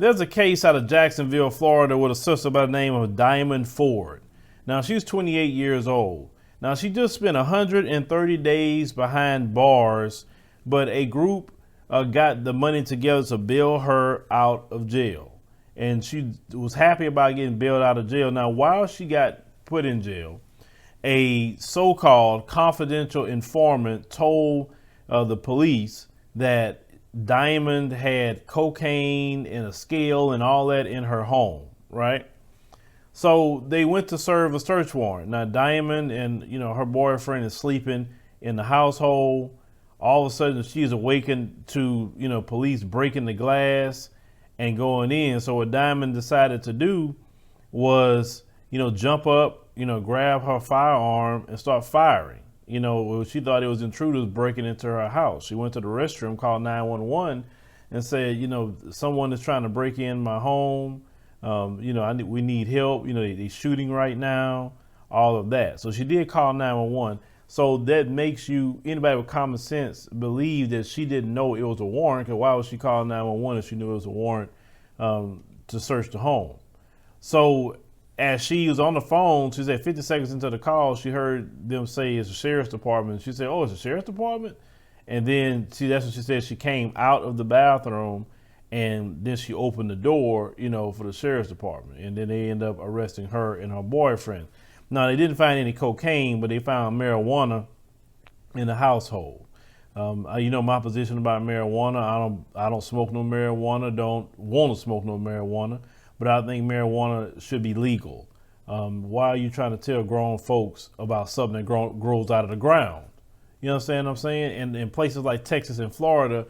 There's a case out of Jacksonville, Florida, with a sister by the name of Diamond Ford. Now, she's 28 years old. Now, she just spent 130 days behind bars, but a group got the money together to bail her out of jail. And she was happy about getting bailed out of jail. Now, while she got put in jail, a so-called confidential informant told the police that Diamond had cocaine and a scale and all that in her home, right? So they went to serve a search warrant. Now, Diamond and, her boyfriend is sleeping in the household. All of a sudden, she's awakened to, police breaking the glass and going in. So what Diamond decided to do was, jump up, grab her firearm and start firing. She thought it was intruders breaking into her house. She went to the restroom, called 911 and said, someone is trying to break in my home. We need help. They're shooting right now, all of that. So she did call 911. So that makes anybody with common sense believe that she didn't know it was a warrant, because why would she call 911 if she knew it was a warrant to search the home? So as she was on the phone, she said 50 seconds into the call, she heard them say it's the sheriff's department. She said, "Oh, it's the sheriff's department?" And then that's what she said. She came out of the bathroom and then she opened the door, for the sheriff's department. And then they ended up arresting her and her boyfriend. Now, they didn't find any cocaine, but they found marijuana in the household. My position about marijuana. I don't smoke no marijuana, don't want to smoke no marijuana, but I think marijuana should be legal. Why are you trying to tell grown folks about something that grows out of the ground? You understand what I'm saying? And in places like Texas and Florida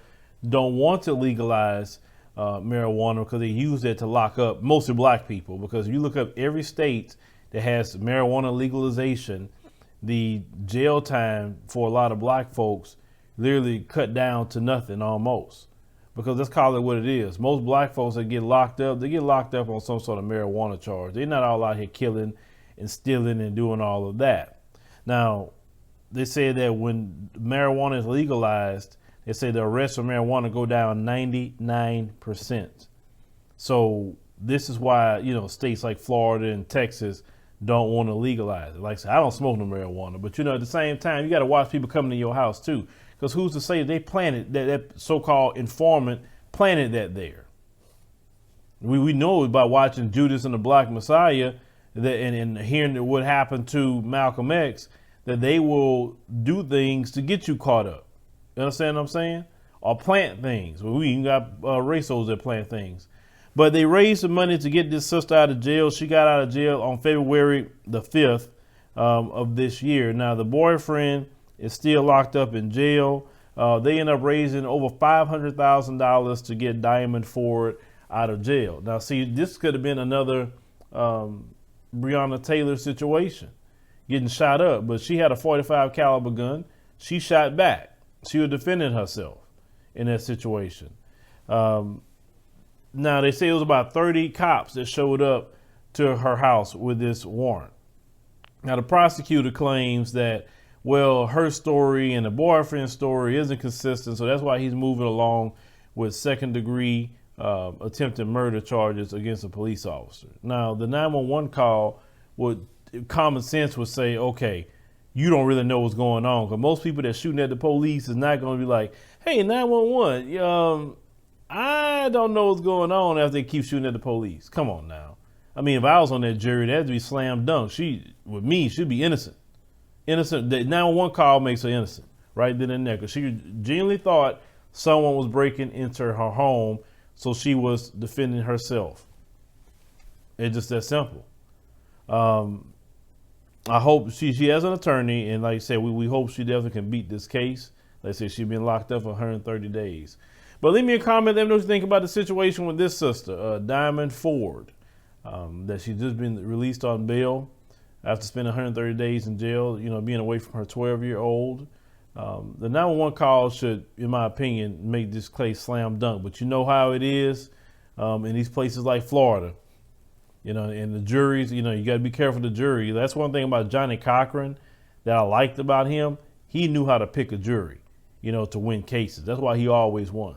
don't want to legalize marijuana because they use it to lock up mostly black people. Because if you look up every state that has marijuana legalization, the jail time for a lot of black folks literally cut down to nothing almost. Because let's call it what it is. Most black folks that get locked up, they get locked up on some sort of marijuana charge. They're not all out here killing and stealing and doing all of that. Now, they say that when marijuana is legalized, they say the arrests for marijuana go down 99%. So this is why, states like Florida and Texas don't want to legalize it. Like I said, I don't smoke no marijuana, but at the same time, you got to watch people coming to your house too. Because who's to say they planted that so-called informant planted that there? We know by watching Judas and the Black Messiah and hearing what happened to Malcolm X, that they will do things to get you caught up. You understand what I'm saying? Or plant things. We even got racers that plant things. But they raised the money to get this sister out of jail. She got out of jail on February the 5th of this year. Now, the boyfriend is still locked up in jail. They end up raising over $500,000 to get Diamond Ford out of jail. Now, see, this could have been another Breonna Taylor situation, getting shot up. But she had a .45 caliber gun. She shot back. She was defending herself in that situation. Now, they say it was about 30 cops that showed up to her house with this warrant. Now, the prosecutor claims that, well, her story and the boyfriend's story isn't consistent, so that's why he's moving along with second-degree attempted murder charges against a police officer. Now, the 911 call, common sense would say, okay, you don't really know what's going on, because most people that shooting at the police is not going to be like, hey, 911, I don't know what's going on after they keep shooting at the police. Come on now. I mean, if I was on that jury, that'd be slam dunk. She'd be innocent. Innocent. The 911 call makes her innocent right then and there, because she genuinely thought someone was breaking into her home, so she was defending herself. It's just that simple. I hope she has an attorney, and like I said, we hope she definitely can beat this case. Like I said, she's been locked up for 130 days. But leave me a comment. Let me know what you think about the situation with this sister, Diamond Ford, that she's just been released on bail after spending 130 days in jail, being away from her 12-year-old. The 911 call should, in my opinion, make this case slam dunk. But you know how it is in these places like Florida, and the juries, you got to be careful of the jury. That's one thing about Johnny Cochran that I liked about him. He knew how to pick a jury, to win cases. That's why he always won.